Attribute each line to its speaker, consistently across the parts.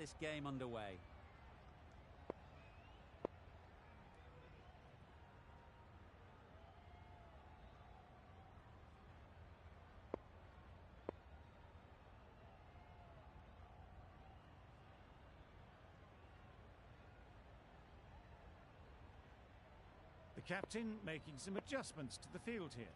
Speaker 1: this game underway.
Speaker 2: The captain making some adjustments to the field here.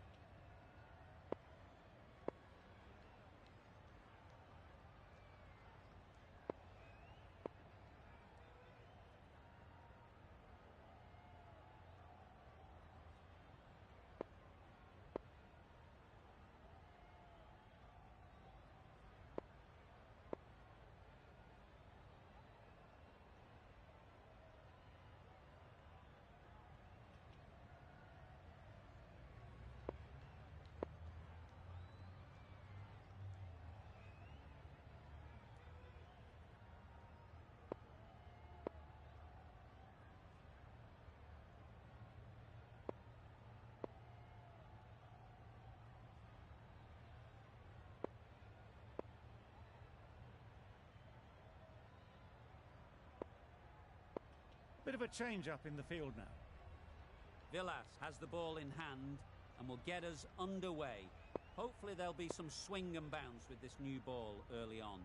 Speaker 2: Bit of a change up in the field now.
Speaker 1: Villas has the ball in hand and will get us underway. Hopefully there'll be some swing and bounce with this new ball early on.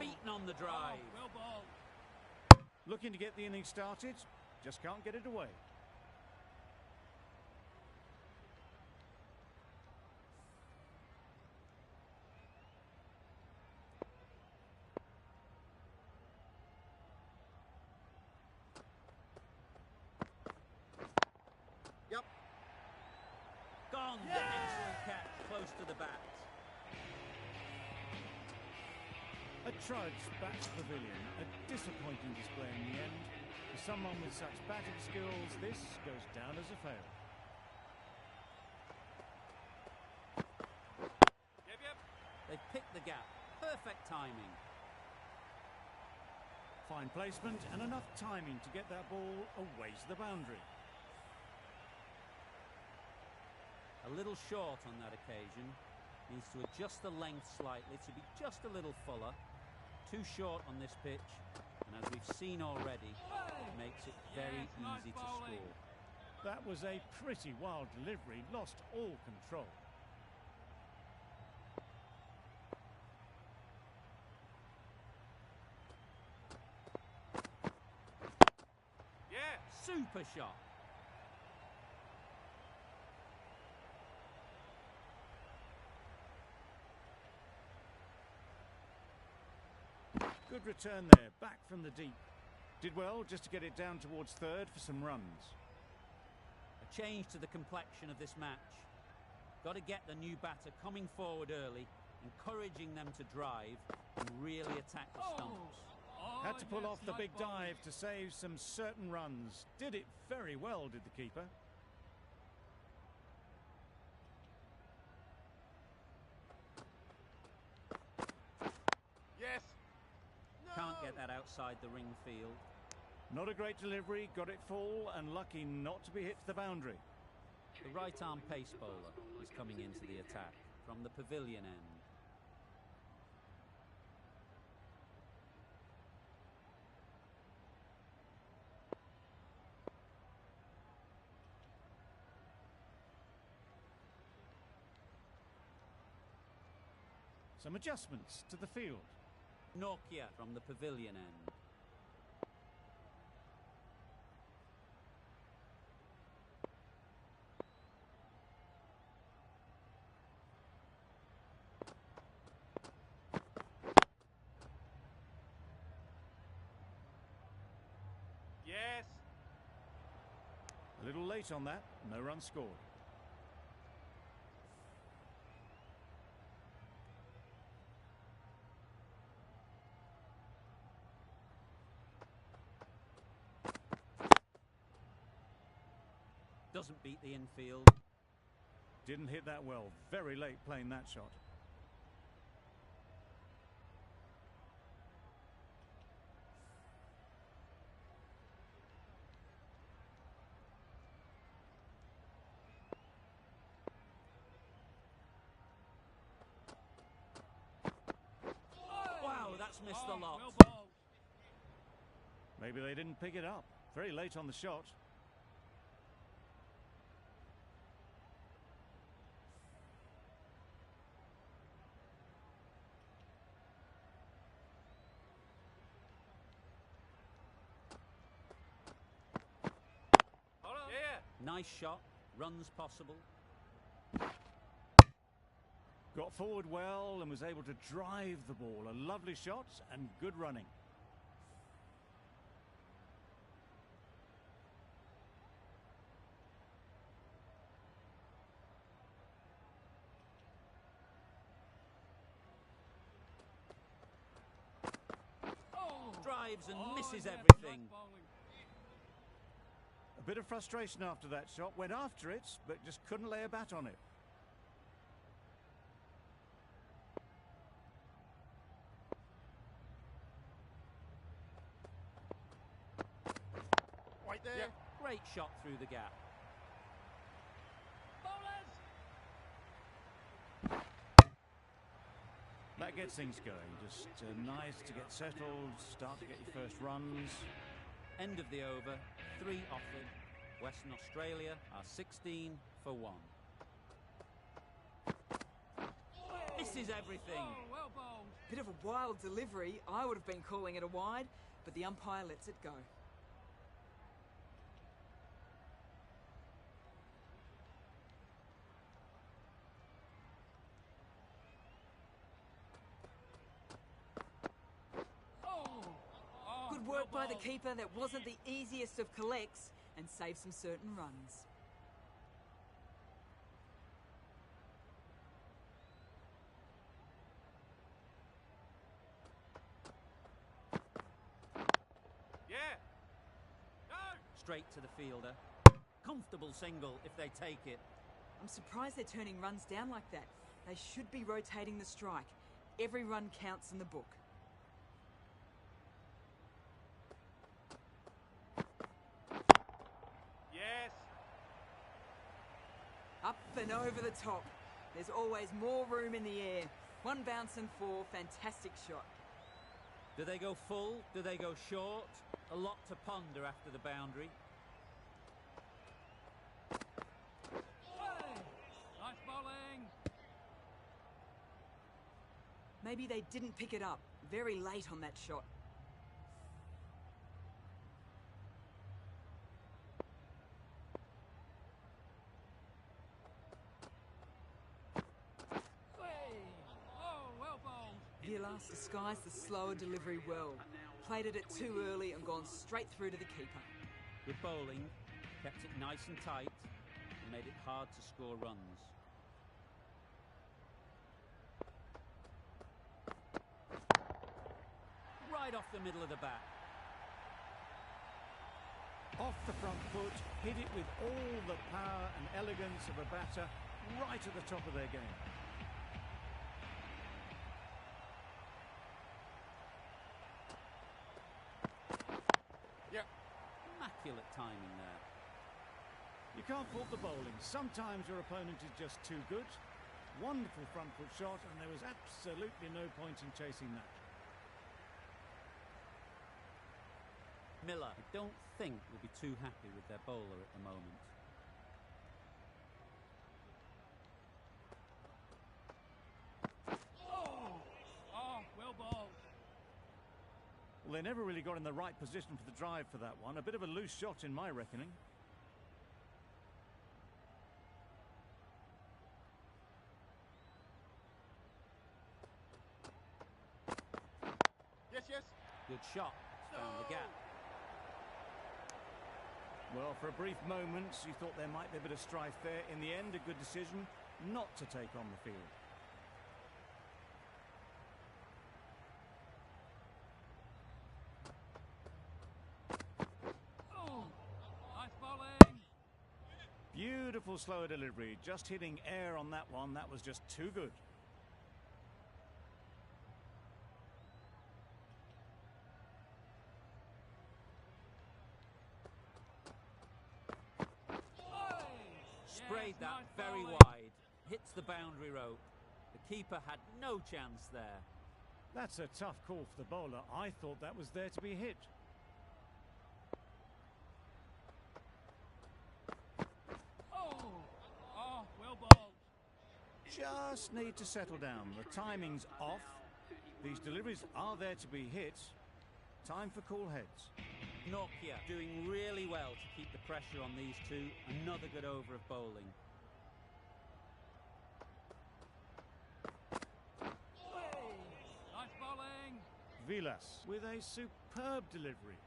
Speaker 1: Beaten on the drive.
Speaker 3: Well ball.
Speaker 2: Looking to get the innings started, just can't get it away.
Speaker 1: Gone. Excellent catch, close to the bat.
Speaker 2: A trudge back to the pavilion, a disappointing display in the end. For someone with such batting skills, this goes down as a fail.
Speaker 3: Yep.
Speaker 1: They've picked the gap. Perfect timing.
Speaker 2: Fine placement and enough timing to get that ball away to the boundary.
Speaker 1: A little short on that occasion. Needs to adjust the length slightly to be just a little fuller. Too short on this pitch, and as we've seen already, it makes it very easy to score.
Speaker 2: That was a pretty wild delivery, lost all control.
Speaker 3: Yeah.
Speaker 1: Super shot.
Speaker 2: Good return there, back from the deep. Did well just to get it down towards third for some runs.
Speaker 1: A change to the complexion of this match. Got to get the new batter coming forward early, encouraging them to drive and really attack the stumps.
Speaker 2: Had to pull off the big dive to save some certain runs. Did it very well, did the keeper.
Speaker 3: Yes.
Speaker 1: Can't get that outside the ring field.
Speaker 2: Not a great delivery, got it full and lucky not to be hit to the boundary.
Speaker 1: The right arm pace bowler is coming into the attack from the pavilion end.
Speaker 2: Some adjustments to the field.
Speaker 1: Nokia from the pavilion end.
Speaker 3: Yes.
Speaker 2: A little late on that, no run scored.
Speaker 1: Doesn't beat the infield.
Speaker 2: Didn't hit that well, very late playing that shot.
Speaker 1: That's missed the lot.
Speaker 3: Well bowled.
Speaker 2: Maybe they didn't pick it up. Very late on the shot.
Speaker 3: Hold on. Yeah.
Speaker 1: Nice shot. Runs possible.
Speaker 2: Got forward well and was able to drive the ball. A lovely shot and good running.
Speaker 1: Drives and misses
Speaker 3: yeah,
Speaker 1: everything.
Speaker 3: nice bowling.
Speaker 2: A bit of frustration after that shot. Went after it, but just couldn't lay a bat on it.
Speaker 3: Right there.
Speaker 1: Yep. Great shot through the gap.
Speaker 3: Bowlers.
Speaker 2: That gets things going. Just nice to get settled, start to get your first runs.
Speaker 1: End of the over. 3 offered. Western Australia are 16 for 1. Misses everything.
Speaker 3: Oh, well bowled.
Speaker 4: Bit of a wild delivery. I would have been calling it a wide, but the umpire lets it go. Good work by the keeper. That wasn't the easiest of collects and saved some certain runs.
Speaker 3: Yeah. Go.
Speaker 1: Straight to the fielder. Comfortable single if they take it.
Speaker 4: I'm surprised they're turning runs down like that. They should be rotating the strike. Every run counts in the book.
Speaker 3: Yes.
Speaker 4: Up and over the top. There's always more room in the air. 1 bounce and 4. Fantastic shot.
Speaker 1: Do they go full? Do they go short? A lot to ponder after the boundary.
Speaker 3: Hey. Nice bowling.
Speaker 4: Maybe they didn't pick it up. Very late on that shot.
Speaker 3: Oh, well bowled.
Speaker 4: Vilas disguised the slower delivery well. Played it too early and gone straight through to the keeper.
Speaker 1: Good bowling. Kept it nice and tight and made it hard to score runs. Right off the middle of the bat.
Speaker 2: Off the front foot, hit it with all the power and elegance of a batter, right at the top of their game.
Speaker 3: Yeah.
Speaker 1: Immaculate timing there.
Speaker 2: You can't fault the bowling. Sometimes your opponent is just too good. Wonderful front foot shot, and there was absolutely no point in chasing that.
Speaker 1: Miller, I don't think, will be too happy with their bowler at the moment.
Speaker 3: Oh, well bowled.
Speaker 2: Well, they never really got in the right position for the drive for that one. A bit of a loose shot in my reckoning.
Speaker 3: Yes, yes.
Speaker 1: Good shot. Found the gap.
Speaker 2: Well, for a brief moment, you thought there might be a bit of strife there. In the end, a good decision not to take on the field.
Speaker 3: Oh, nice bowling.
Speaker 2: Beautiful slower delivery. Just hitting air on that one. That was just too good.
Speaker 1: Sprayed
Speaker 3: Yes,
Speaker 1: that
Speaker 3: nice
Speaker 1: very
Speaker 3: bowling.
Speaker 1: wide. Hits the boundary rope. The keeper had no chance there.
Speaker 2: That's a tough call for the bowler. I thought that was there to be hit.
Speaker 3: Oh, well bowled.
Speaker 2: Just need to settle down. The timing's off. These deliveries are there to be hit. Time for cool heads.
Speaker 1: Nokia doing really well to keep the pressure on these two. Another good over of bowling.
Speaker 3: Nice bowling.
Speaker 2: Vilas with a superb delivery.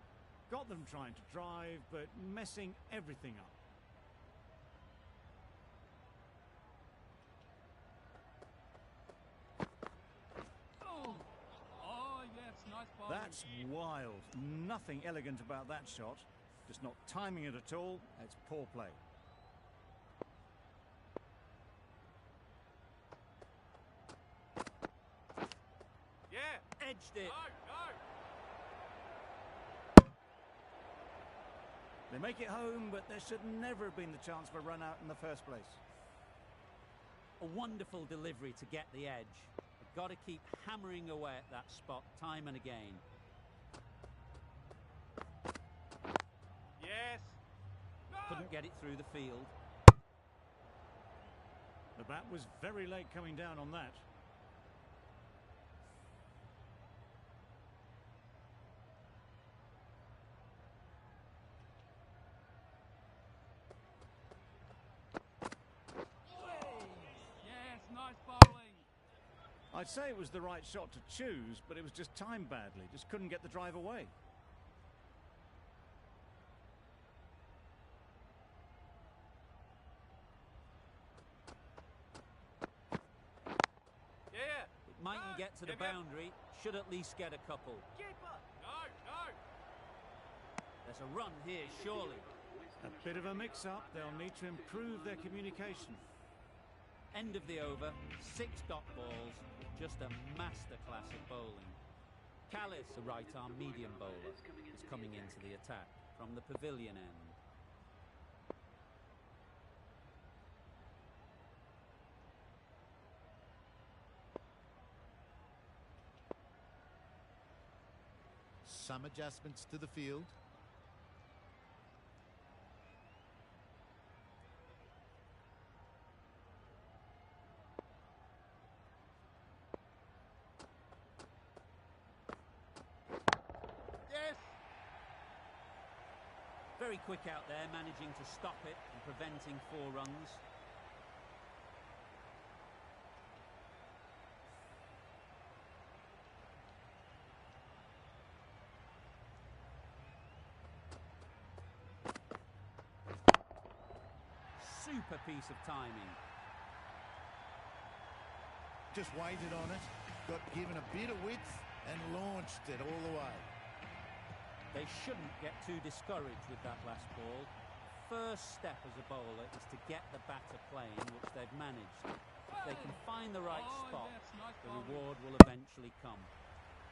Speaker 2: Got them trying to drive, but messing everything up.
Speaker 3: Oh, yes, nice bowling.
Speaker 2: That's wild. Nothing elegant about that shot. Just not timing it at all. It's poor play.
Speaker 3: Yeah.
Speaker 1: Edged it.
Speaker 3: No.
Speaker 2: They make it home, but there should never have been the chance for a run out in the first place.
Speaker 1: A wonderful delivery to get the edge. They've got to keep hammering away at that spot time and again.
Speaker 3: Yes. No.
Speaker 1: Couldn't get it through the field.
Speaker 2: The bat was very late coming down on that.
Speaker 3: Yes, nice bowling.
Speaker 2: I'd say it was the right shot to choose, but it was just timed badly. Just couldn't get the drive away.
Speaker 3: Yeah.
Speaker 1: It mightn't
Speaker 3: No.
Speaker 1: get to the
Speaker 3: Give it.
Speaker 1: boundary. Should at least get a couple.
Speaker 3: No, no.
Speaker 1: There's a run here, surely.
Speaker 2: A bit of a mix-up. They'll need to improve their communication.
Speaker 1: End of the over. 6 dot balls. Just a masterclass of bowling. Callis, the right-arm medium bowler, is coming into the attack from the pavilion end.
Speaker 5: Some adjustments to the field.
Speaker 3: Yes.
Speaker 1: Very quick out there, managing to stop it and preventing 4 runs. Super piece of timing.
Speaker 5: Just waited on it, got given a bit of width and launched it all the way.
Speaker 1: They shouldn't get too discouraged with that last ball. First step as a bowler is to get the batter playing, which they've managed. If they can find the right
Speaker 3: Oh,
Speaker 1: spot,
Speaker 3: yes, nice
Speaker 1: the
Speaker 3: bowling.
Speaker 1: reward will eventually come.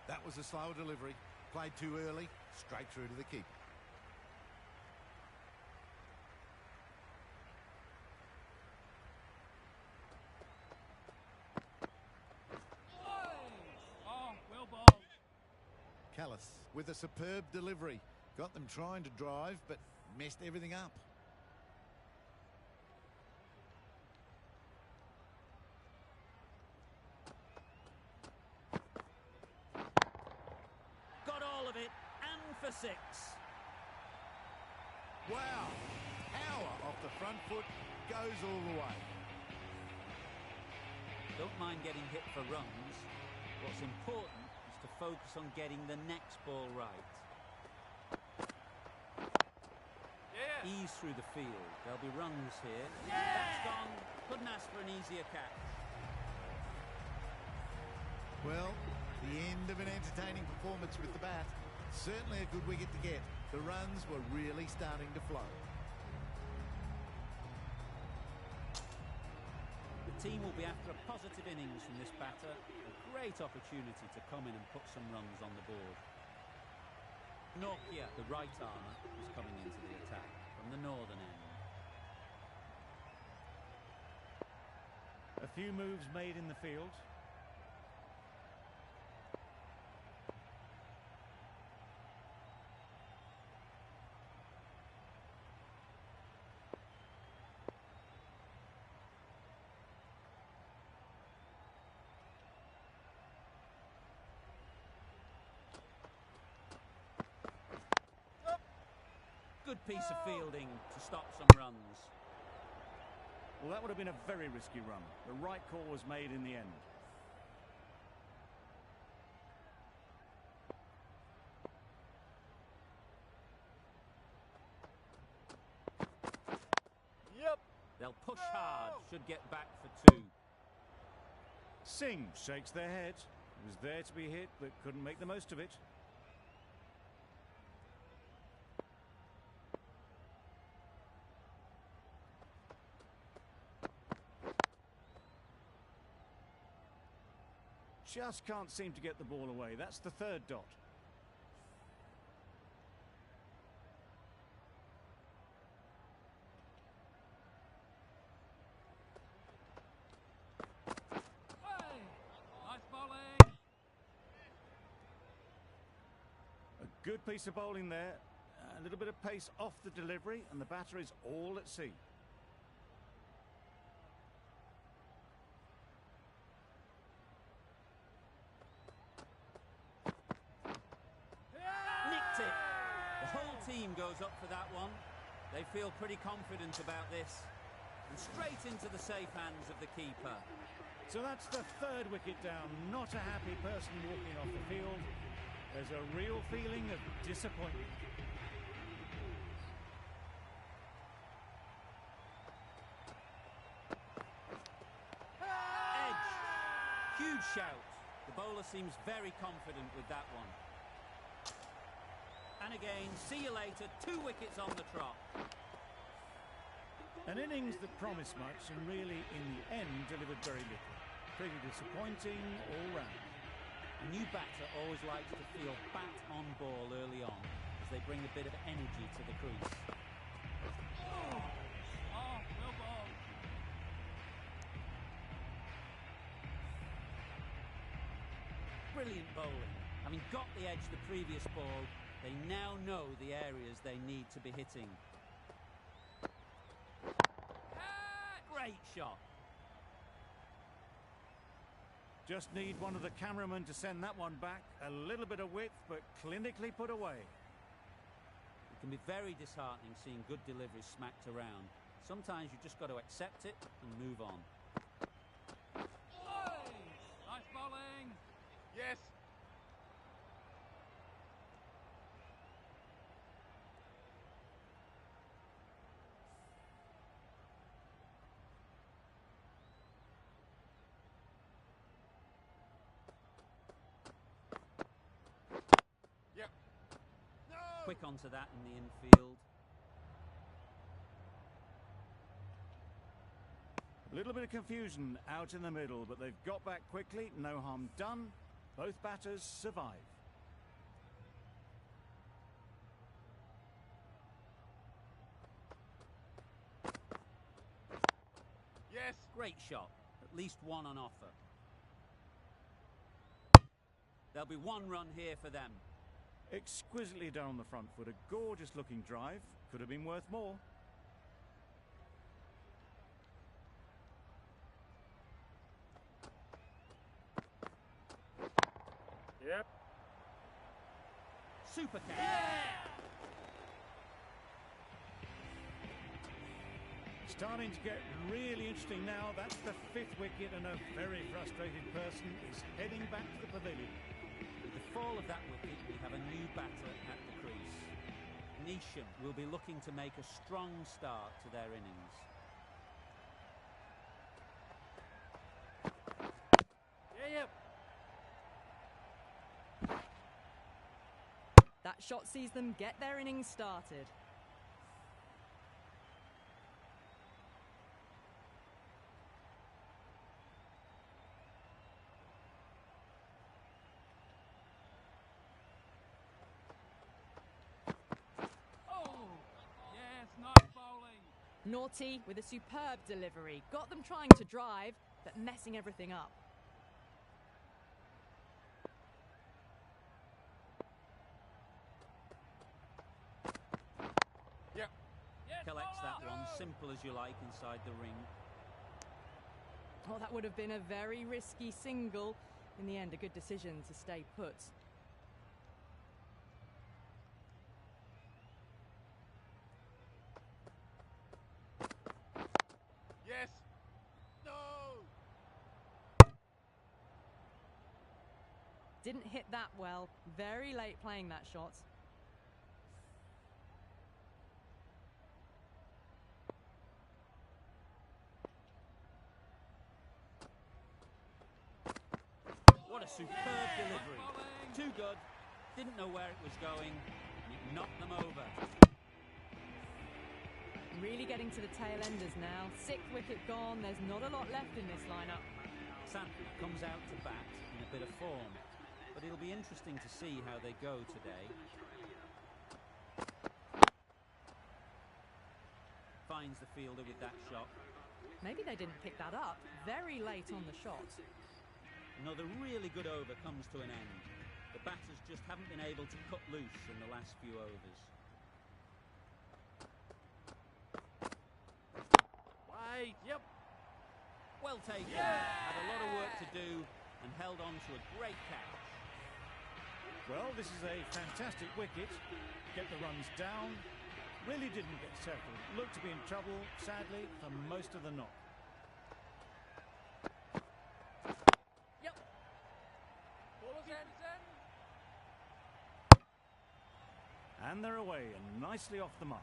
Speaker 5: That was a slow delivery. Played too early, straight through to the keeper.
Speaker 3: Oh, well bowled.
Speaker 5: Callis with a superb delivery. Got them trying to drive, but messed everything up.
Speaker 1: Got all of it, and for 6.
Speaker 5: Wow! Power off the front foot, goes all the way.
Speaker 1: Don't mind getting hit for runs. What's important is to focus on getting the next ball right.
Speaker 3: Yeah.
Speaker 1: Ease through the field. There'll be runs here. That's gone. Couldn't ask for an easier catch.
Speaker 5: Well, the end of an entertaining performance with the bat. Certainly a good wicket to get. The runs were really starting to flow.
Speaker 1: The team will be after a positive innings from this batter. A great opportunity to come in and put some runs on the board. Nokia, the right armer, is coming into the attack from the northern end.
Speaker 2: A few moves made in the field.
Speaker 1: Good piece of fielding to stop some runs.
Speaker 2: Well, that would have been a very risky run. The right call was made in the end.
Speaker 5: Yep.
Speaker 1: They'll push hard, should get back for 2.
Speaker 2: Singh shakes their head. Was there to be hit, but couldn't make the most of it. Just can't seem to get the ball away. That's the 3rd dot.
Speaker 3: Hey! Nice bowling.
Speaker 2: A good piece of bowling there. A little bit of pace off the delivery, and the batter is all at sea.
Speaker 1: Nicked it. The whole team goes up for that one. They feel pretty confident about this. And straight into the safe hands of the keeper.
Speaker 2: So that's the 3rd wicket down. Not a happy person walking off the field. There's a real feeling of disappointment.
Speaker 1: Edge. Huge shout. The bowler seems very confident with that one. And again, see you later. 2 wickets on the trot.
Speaker 2: An innings that promised much and really, in the end, delivered very little. Pretty disappointing all round.
Speaker 1: A new batter always likes to feel bat on ball early on as they bring a bit of energy to the crease.
Speaker 3: Oh, well bowled.
Speaker 1: Brilliant bowling. Having got the edge the previous ball, they now know the areas they need to be hitting. Great shot.
Speaker 2: Just need one of the cameramen to send that one back. A little bit of width, but clinically put away.
Speaker 1: It can be very disheartening seeing good deliveries smacked around. Sometimes you just got to accept it and move on.
Speaker 3: Hey! Nice bowling.
Speaker 5: Yes. Yep. No.
Speaker 1: Quick onto that in the infield.
Speaker 2: A little bit of confusion out in the middle, but they've got back quickly. No harm done. Both batters survive.
Speaker 5: Yes.
Speaker 1: Great shot. At least one on offer. There'll be 1 run here for them.
Speaker 2: Exquisitely done on the front foot. A gorgeous looking drive. Could have been worth more.
Speaker 5: Yep.
Speaker 1: Super catch.
Speaker 2: Starting to get really interesting now. That's the 5th wicket, and a very frustrated person is heading back to the pavilion.
Speaker 1: With the fall of that wicket, we have a new batter at the crease. Neesham will be looking to make a strong start to their innings.
Speaker 3: Yep.
Speaker 6: That shot sees them get their innings started.
Speaker 3: Oh, yes, nice bowling.
Speaker 6: Naughty with a superb delivery. Got them trying to drive, but messing everything up.
Speaker 5: Yep.
Speaker 3: Yes,
Speaker 1: Collects
Speaker 3: bowler.
Speaker 1: that one, simple as you like, inside the ring.
Speaker 6: Oh, that would have been a very risky single. In the end, a good decision to stay put. didn't hit that well. Very late playing that shot.
Speaker 1: What a superb delivery. Too good. Didn't know where it was going. And it knocked them over.
Speaker 6: Really getting to the tail enders now. 6th wicket gone. There's not a lot left in this lineup.
Speaker 1: Santley comes out to bat in a bit of form. But it'll be interesting to see how they go today. Finds the fielder with that shot.
Speaker 6: Maybe they didn't pick that up. Very late on the shot.
Speaker 1: Another really good over comes to an end. The batters just haven't been able to cut loose in the last few overs.
Speaker 3: Wait, yep.
Speaker 1: Well taken.
Speaker 3: Yeah!
Speaker 1: Had a lot of work to do and held on to a great catch.
Speaker 2: Well, this is a fantastic wicket. Get the runs down. Really didn't get settled. Looked to be in trouble, sadly, for most of the knock.
Speaker 3: Yep. Ball is in.
Speaker 2: And they're away and nicely off the mark.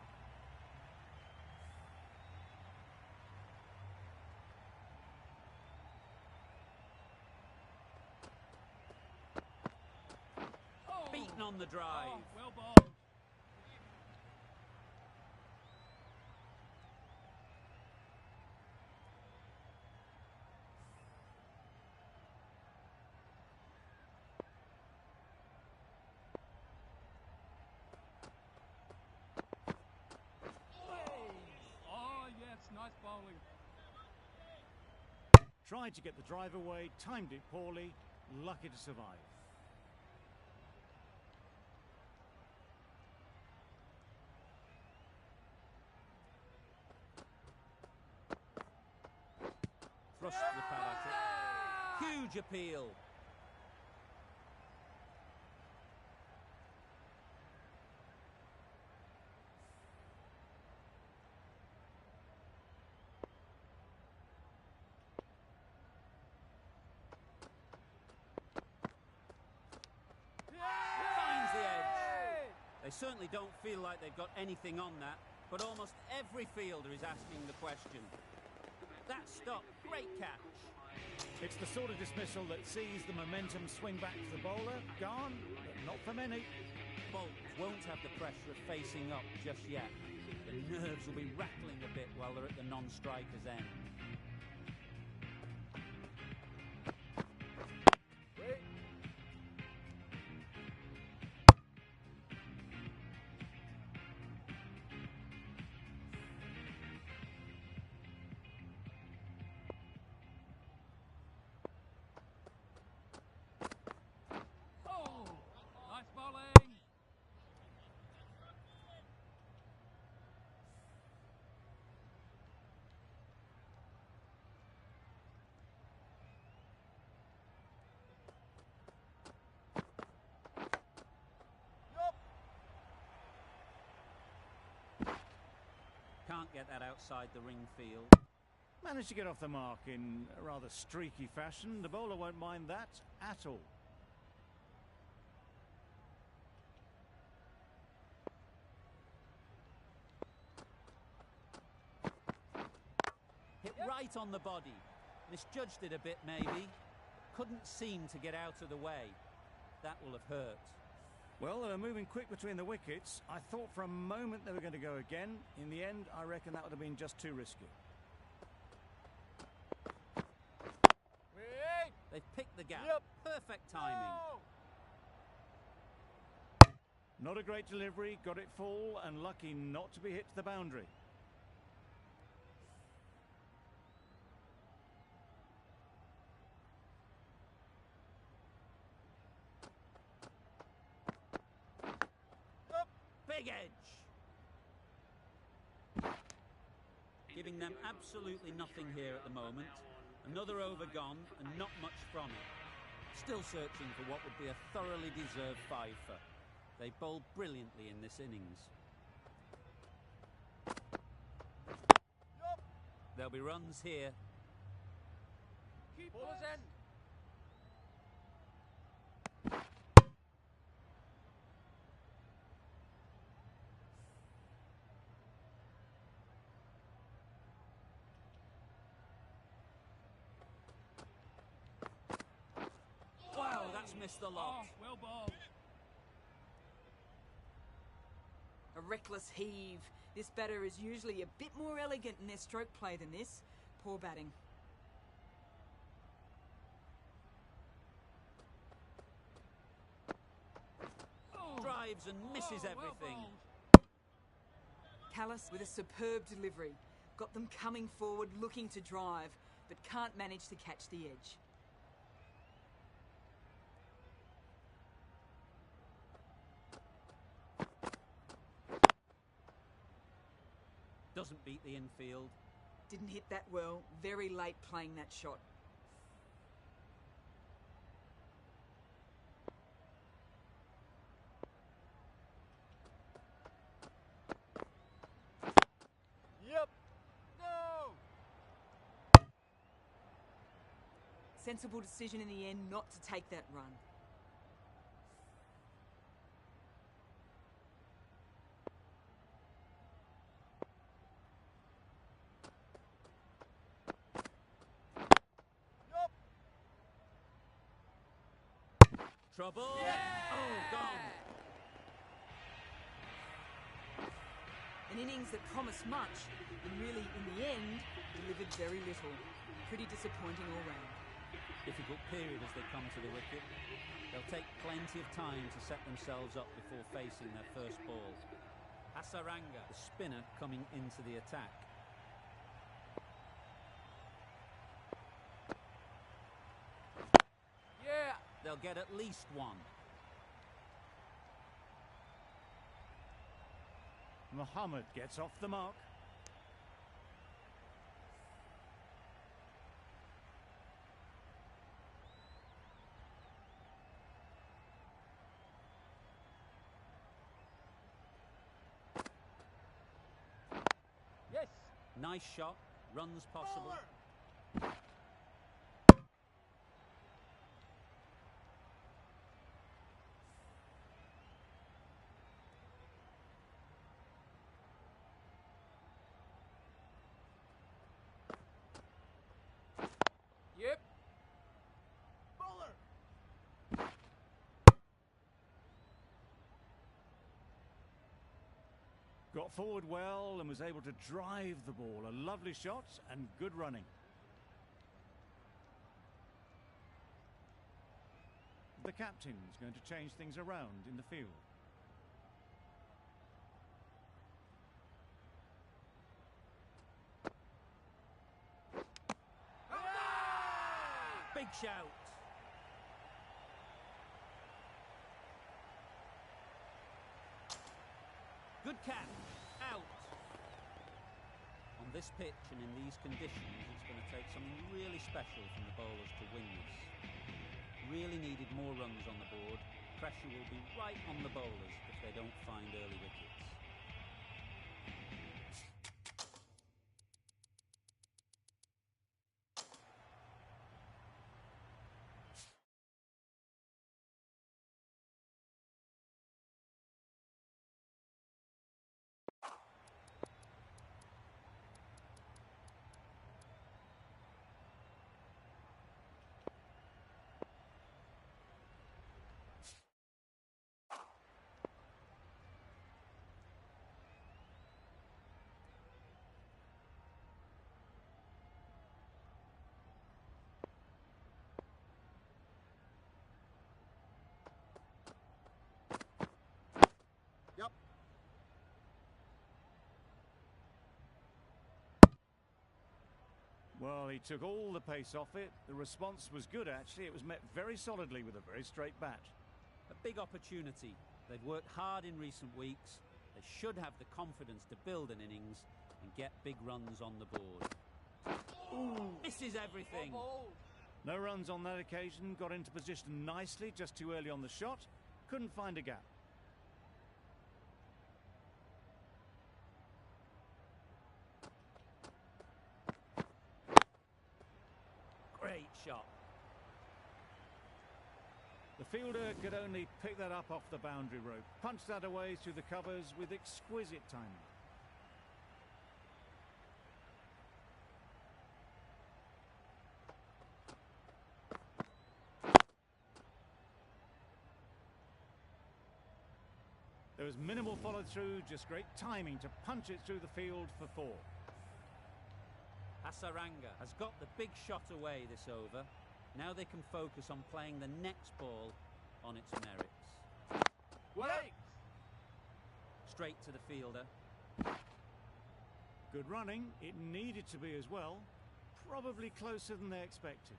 Speaker 1: Beaten on the drive.
Speaker 3: Oh, well bowled. Oh, yes, nice bowling.
Speaker 2: Tried to get the drive away, timed it poorly, lucky to survive.
Speaker 1: Thrust the pad at it. Huge appeal. Finds the edge. They certainly don't feel like they've got anything on that, but almost every fielder is asking the question. That stop, great catch.
Speaker 2: It's the sort of dismissal that sees the momentum swing back to the bowler. Gone, but not for many.
Speaker 1: Bolt won't have the pressure of facing up just yet. The nerves will be rattling a bit while they're at the non-striker's end.
Speaker 3: Oh, nice bowling.
Speaker 1: Can't get that outside the ring field.
Speaker 2: Managed to get off the mark in a rather streaky fashion. The bowler won't mind that at all.
Speaker 1: Hit right on the body. Misjudged it a bit maybe. Couldn't seem to get out of the way. That will have hurt.
Speaker 2: Well, they were moving quick between the wickets. I thought for a moment they were going to go again. In the end, I reckon that would have been just too risky.
Speaker 1: They've picked the gap.
Speaker 3: Yep.
Speaker 1: Perfect timing.
Speaker 2: Not a great delivery, got it full and lucky not to be hit to the boundary.
Speaker 1: Big edge. Giving them absolutely nothing here at the moment. Another over gone and not much from it. Still searching for what would be a thoroughly deserved fifer. They bowled brilliantly in this innings. There'll be runs here.
Speaker 3: Ball is in.
Speaker 1: missed the lot.
Speaker 3: Oh, well bowled.
Speaker 4: A reckless heave. This batter is usually a bit more elegant in their stroke play than this. Poor batting.
Speaker 3: Oh.
Speaker 1: Drives and misses
Speaker 3: Well
Speaker 1: everything.
Speaker 3: bowled.
Speaker 4: Callis with a superb delivery. Got them coming forward looking to drive, but can't manage to catch the edge.
Speaker 1: Doesn't beat the infield.
Speaker 4: Didn't hit that well. Very late playing that shot.
Speaker 3: Yep. No.
Speaker 4: Sensible decision in the end not to take that run.
Speaker 1: Trouble. Oh, gone.
Speaker 4: An innings that promised much and really, in the end, delivered very little. Pretty disappointing all round.
Speaker 1: Difficult period as they come to the wicket. They'll take plenty of time to set themselves up before facing their first ball. Hasaranga, the spinner, coming into the attack.
Speaker 3: Yeah.
Speaker 1: They'll get at least one.
Speaker 2: Muhammad gets off the mark.
Speaker 3: Yes.
Speaker 1: Nice shot. Runs possible.
Speaker 3: Yep. Bowler.
Speaker 2: Got forward well and was able to drive the ball. A lovely shot and good running. The captain's going to change things around in the field.
Speaker 1: Big shout. Good catch. Out. On this pitch and in these conditions, it's going to take something really special from the bowlers to win this. Really needed more runs on the board. Pressure will be right on the bowlers if they don't find early wickets.
Speaker 2: Well, he took all the pace off it. The response was good, actually. It was met very solidly with a very straight bat.
Speaker 1: A big opportunity. They've worked hard in recent weeks. They should have the confidence to build an innings and get big runs on the board. Ooh, misses everything.
Speaker 3: Well bowled.
Speaker 2: No runs on that occasion. Got into position nicely, just too early on the shot. Couldn't find a gap.
Speaker 1: Great shot.
Speaker 2: The fielder could only pick that up off the boundary rope. Punched that away through the covers with exquisite timing. There was minimal follow-through, just great timing to punch it through the field for 4.
Speaker 1: Hasaranga has got the big shot away this over. Now they can focus on playing the next ball on its merits.
Speaker 3: Wait!
Speaker 1: Straight to the fielder.
Speaker 2: Good running. It needed to be as well. Probably closer than they expected.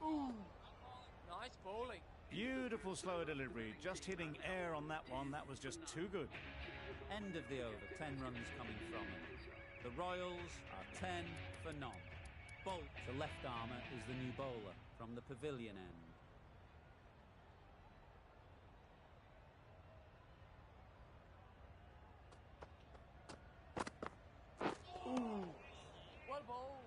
Speaker 3: Ooh! Nice bowling.
Speaker 2: Beautiful slower delivery. Just hitting air on that one. That was just too good.
Speaker 1: End of the over, 10 runs coming from it. The Royals are 10 for none. Bolt, the left armour, is the new bowler from the pavilion end.
Speaker 3: Ooh! Well bowled.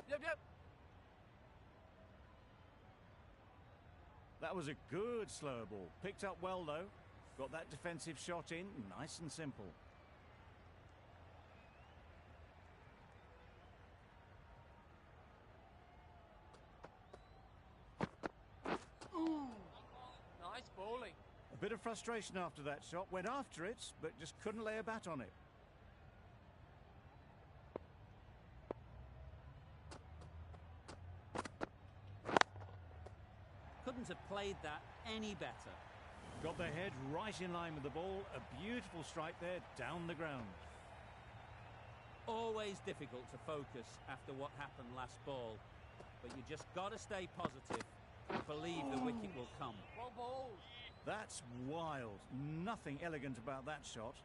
Speaker 3: Yep.
Speaker 2: That was a good slower ball. Picked up well, though. Got that defensive shot in, nice and simple.
Speaker 3: Ooh! Nice bowling.
Speaker 2: A bit of frustration after that shot. Went after it, but just couldn't lay a bat on it.
Speaker 1: Couldn't have played that any better.
Speaker 2: Got their head right in line with the ball. A beautiful strike there, down the ground.
Speaker 1: Always difficult to focus after what happened last ball, but you just got to stay positive and believe the wicket will come.
Speaker 3: Well bowled.
Speaker 2: That's wild. Nothing elegant about that shot.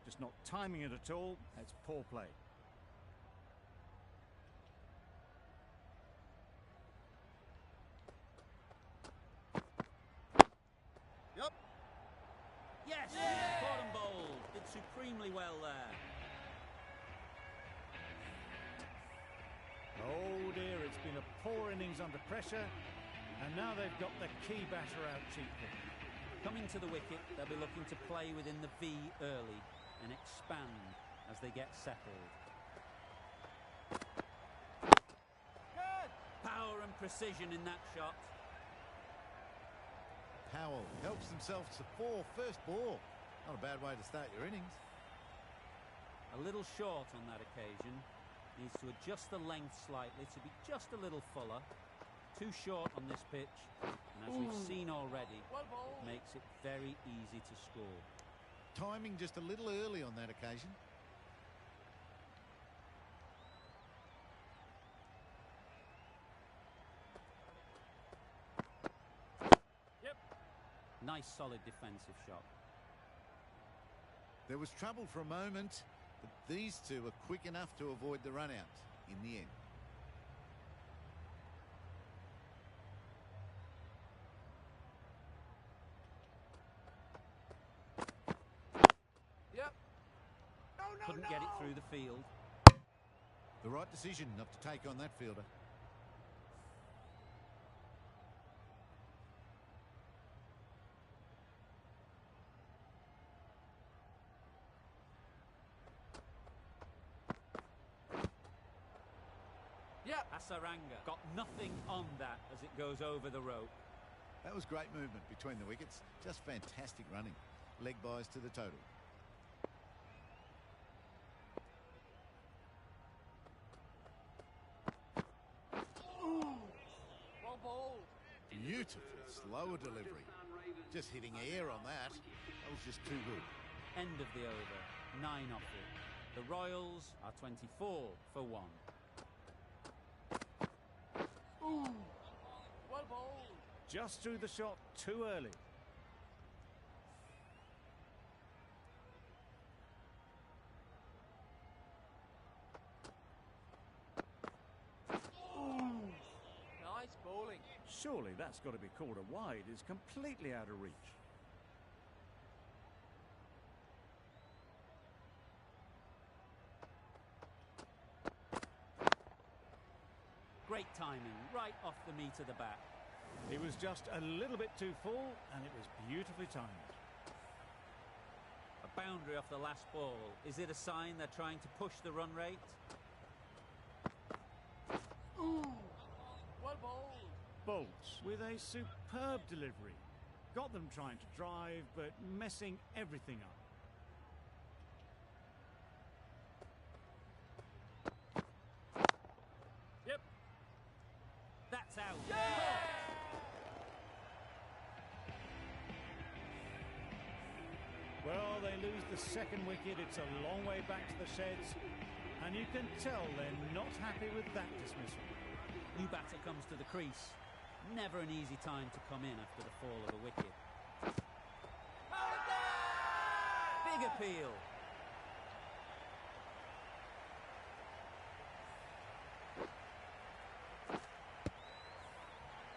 Speaker 2: Just not timing it at all. That's poor play.
Speaker 1: Yes! Caught and bowled. Did supremely well there.
Speaker 2: Oh dear, it's been a poor innings under pressure, and now they've got the key batter out cheaply.
Speaker 1: Coming to the wicket, they'll be looking to play within the V early and expand as they get settled.
Speaker 3: Good.
Speaker 1: Power and precision in that shot.
Speaker 5: Powell helps himself to 4 first ball. Not a bad way to start your innings.
Speaker 1: A little short on that occasion. Needs to adjust the length slightly to be just a little fuller. Too short on this pitch. And as we've seen already,
Speaker 3: Well bowled.
Speaker 1: it makes it very easy to score.
Speaker 5: Timing just a little early on that occasion.
Speaker 3: Yep.
Speaker 1: Nice solid defensive shot.
Speaker 5: There was trouble for a moment, but these two are quick enough to avoid the run out in the end.
Speaker 3: Yep. No.
Speaker 1: Couldn't get it through the field.
Speaker 5: The right decision not to take on that fielder.
Speaker 3: Yep.
Speaker 1: Hasaranga got nothing on that as it goes over the rope.
Speaker 5: That was great movement between the wickets. Just fantastic running. Leg buys to the total.
Speaker 3: Well bowled.
Speaker 5: Beautiful slower delivery. Just hitting air on that. That was just too good.
Speaker 1: End of the over. 9 off it. The Royals are 24 for 1.
Speaker 3: Well bowled.
Speaker 2: Just threw the shot too early.
Speaker 3: Nice bowling.
Speaker 2: Surely that's got to be called a wide. It's completely out of reach.
Speaker 1: timing, right off the meat of the bat.
Speaker 2: He was just a little bit too full, and it was beautifully timed.
Speaker 1: A boundary off the last ball. Is it a sign they're trying to push the run rate?
Speaker 3: Ooh. Well bowled.
Speaker 2: Bolts with a superb delivery. Got them trying to drive, but messing everything up.
Speaker 1: Yep. That's out.
Speaker 2: Well, they lose the second wicket. It's a long way back to the sheds, and you can tell they're not happy with that dismissal.
Speaker 1: New batter comes to the crease. Never an easy time to come in after the fall of a wicket. Big appeal.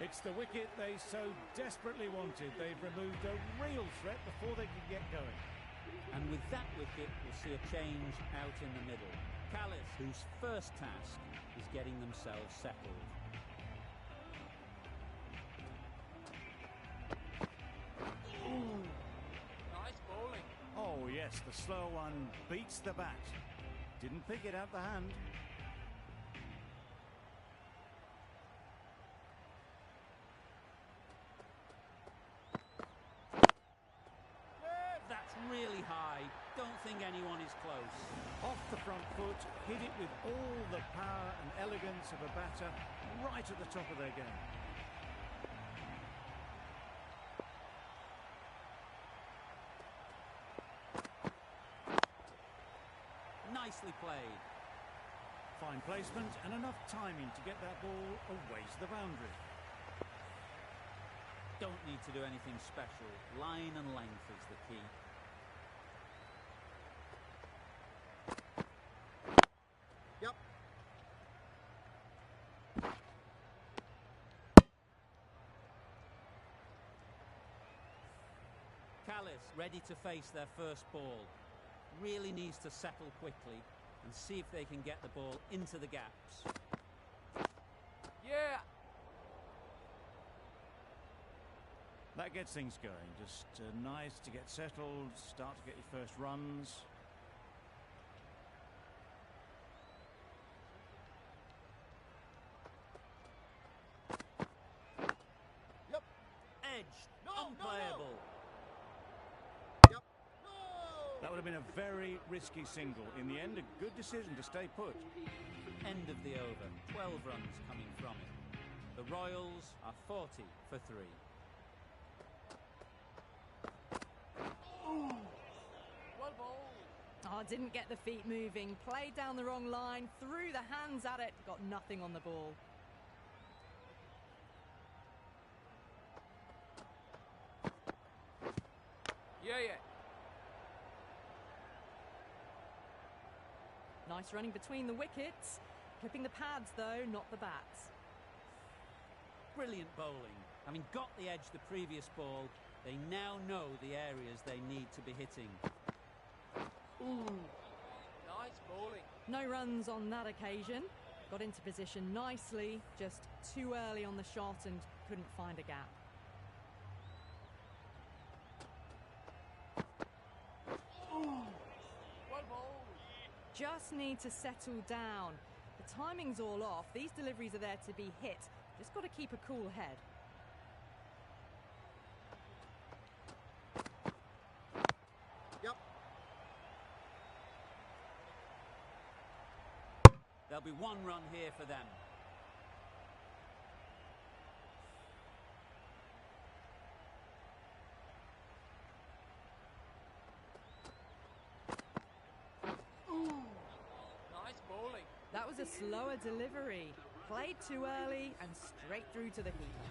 Speaker 2: It's the wicket they so desperately wanted. They've removed a real threat before they could get going.
Speaker 1: And with that wicket, we'll see a change out in the middle. Callis, whose first task is getting themselves settled.
Speaker 3: Ooh. Nice bowling.
Speaker 2: Oh yes, the slow one beats the bat. Didn't pick it out the hand.
Speaker 1: That's really high. Don't think anyone is close.
Speaker 2: Off the front foot, hit it with all the power and elegance of a batter, right at the top of their game.
Speaker 1: Nicely played.
Speaker 2: Fine placement and enough timing to get that ball away to the boundary.
Speaker 1: Don't need to do anything special. Line and length is the key. Yep. Callis ready to face their first ball. Really needs to settle quickly and see if they can get the ball into the gaps.
Speaker 3: Yeah.
Speaker 2: That gets things going. Just nice to get settled, start to get your first runs.
Speaker 1: Yep. Edged. Unplayable. Yep.
Speaker 2: That would have been a very risky single. In the end, a good decision to stay put.
Speaker 1: End of the over. 12 runs coming from it. The Royals are 40 for 3.
Speaker 3: Well bowled.
Speaker 6: Oh, didn't get the feet moving. Played down the wrong line. Threw the hands at it. Got nothing on the ball.
Speaker 3: Yeah.
Speaker 6: Nice running between the wickets. Clipping the pads, though, not the bats.
Speaker 1: Brilliant bowling. Having got the edge the previous ball, they now know the areas they need to be hitting.
Speaker 3: Ooh. Nice bowling.
Speaker 6: No runs on that occasion. Got into position nicely, just too early on the shot and couldn't find a gap.
Speaker 3: Well bowled.
Speaker 6: Just need to settle down. The timing's all off. These deliveries are there to be hit. Just got to keep a cool head.
Speaker 1: Yep. There'll be one run here for them.
Speaker 3: Nice bowling.
Speaker 6: That was a slower delivery. Played too early and straight through to the keeper.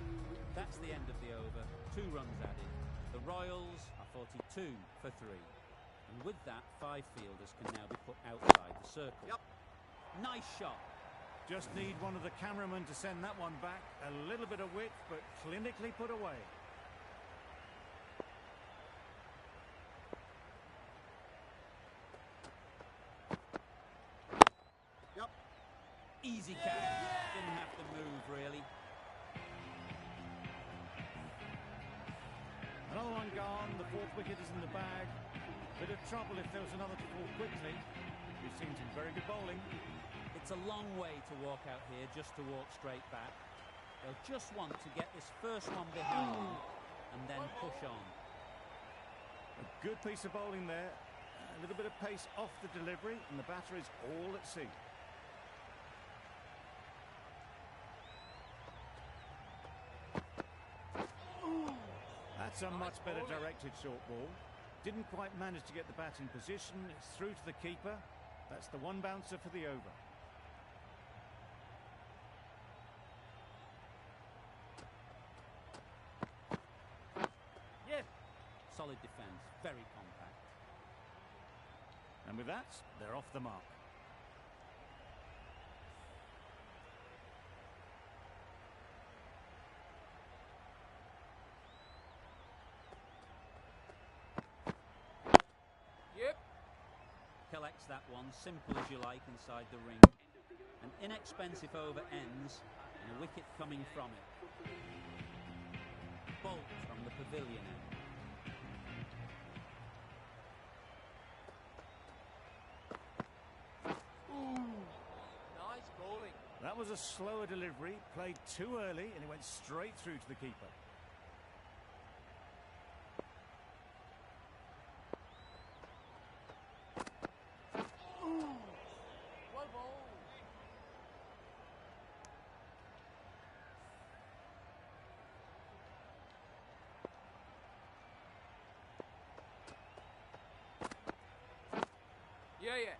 Speaker 1: That's the end of the over. 2 runs added. The Royals are 42 for 3. And with that, 5 fielders can now be put outside the circle. Yep. Nice shot.
Speaker 2: Just need one of the cameramen to send that one back. A little bit of width, but clinically put away.
Speaker 1: Yep. Easy catch. Didn't have to move
Speaker 2: gone. The fourth wicket is in the bag. Bit of trouble if there was another to fall quickly. We've seen some very good bowling.
Speaker 1: It's a long way to walk out here just to walk straight back. They'll just want to get this first one behind and then push on.
Speaker 2: A good piece of bowling there. A little bit of pace off the delivery, and the batter is all at sea. That's a much better directed short ball. Didn't quite manage to get the bat in position. It's through to the keeper. That's the one bouncer for the over.
Speaker 1: Yeah. Solid defence, very compact.
Speaker 2: And with that, they're off the mark.
Speaker 3: Yep.
Speaker 1: Collects that one, simple as you like, inside the ring. An inexpensive over ends, and a wicket coming from it. Bolt from the pavilion end.
Speaker 3: Nice bowling.
Speaker 2: That was a slower delivery, played too early, and it went straight through to the keeper.
Speaker 3: Well bowled. Yeah, yeah.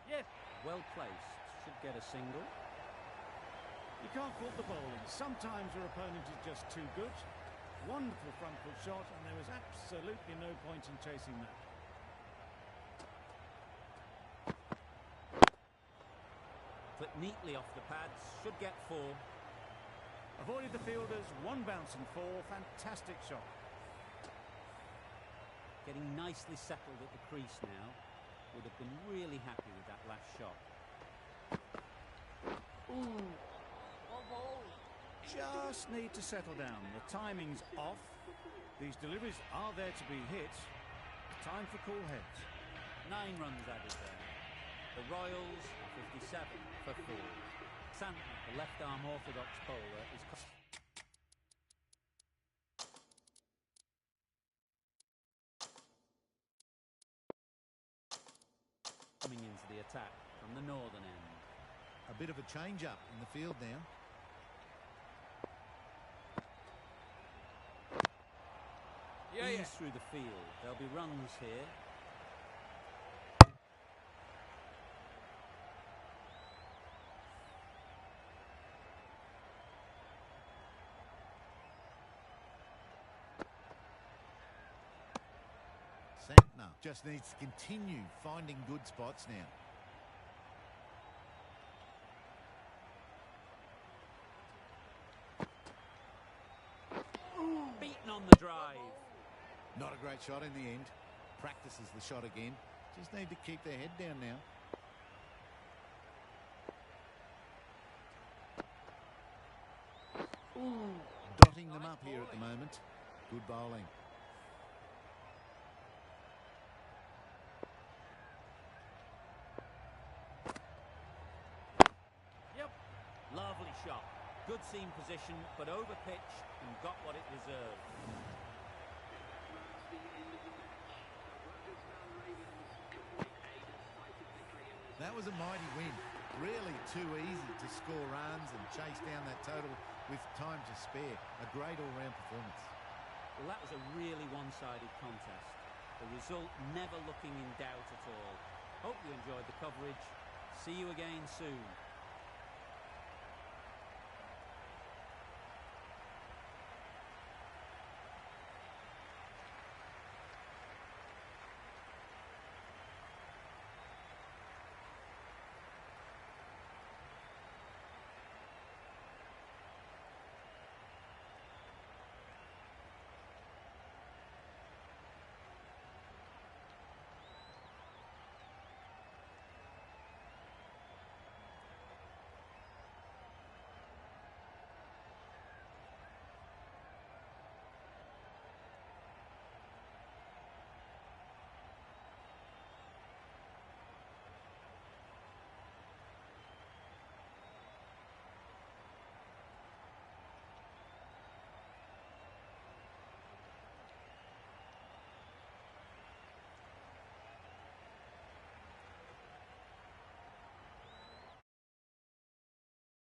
Speaker 1: Yes. Well placed. Should get a single.
Speaker 2: You can't fault the bowling. Sometimes your opponent is just too good. Wonderful front foot shot, and there was absolutely no point in chasing that.
Speaker 1: Clipped neatly off the pads. Should get 4.
Speaker 2: Avoided the fielders, one bounce and 4. Fantastic shot.
Speaker 1: Getting nicely settled at the crease now. Would have been really happy with that last shot.
Speaker 3: Well bowled.
Speaker 2: Just need to settle down. The timing's off. These deliveries are there to be hit. Time for cool heads.
Speaker 1: 9 runs added there. The Royals are 57 for 4. Santner, the left-arm orthodox bowler, is coming into the attack from the northern end.
Speaker 5: A bit of a change-up in the field now.
Speaker 3: Yeah,
Speaker 1: Ease
Speaker 3: yeah.
Speaker 1: through the field. There'll be runs here.
Speaker 5: Santner just needs to continue finding good spots now.
Speaker 1: Beaten on the drive.
Speaker 5: Not a great shot in the end. Practices the shot again. Just need to keep their head down now. Dotting them up here at the moment. Good bowling.
Speaker 1: Yep. Lovely shot. Good seam position, but over pitch and got what it deserved.
Speaker 5: That was a mighty win. Really too easy to score runs and chase down that total with time to spare. A great all-round performance.
Speaker 1: Well, that was a really one-sided contest. The result never looking in doubt at all. Hope you enjoyed the coverage. See you again soon.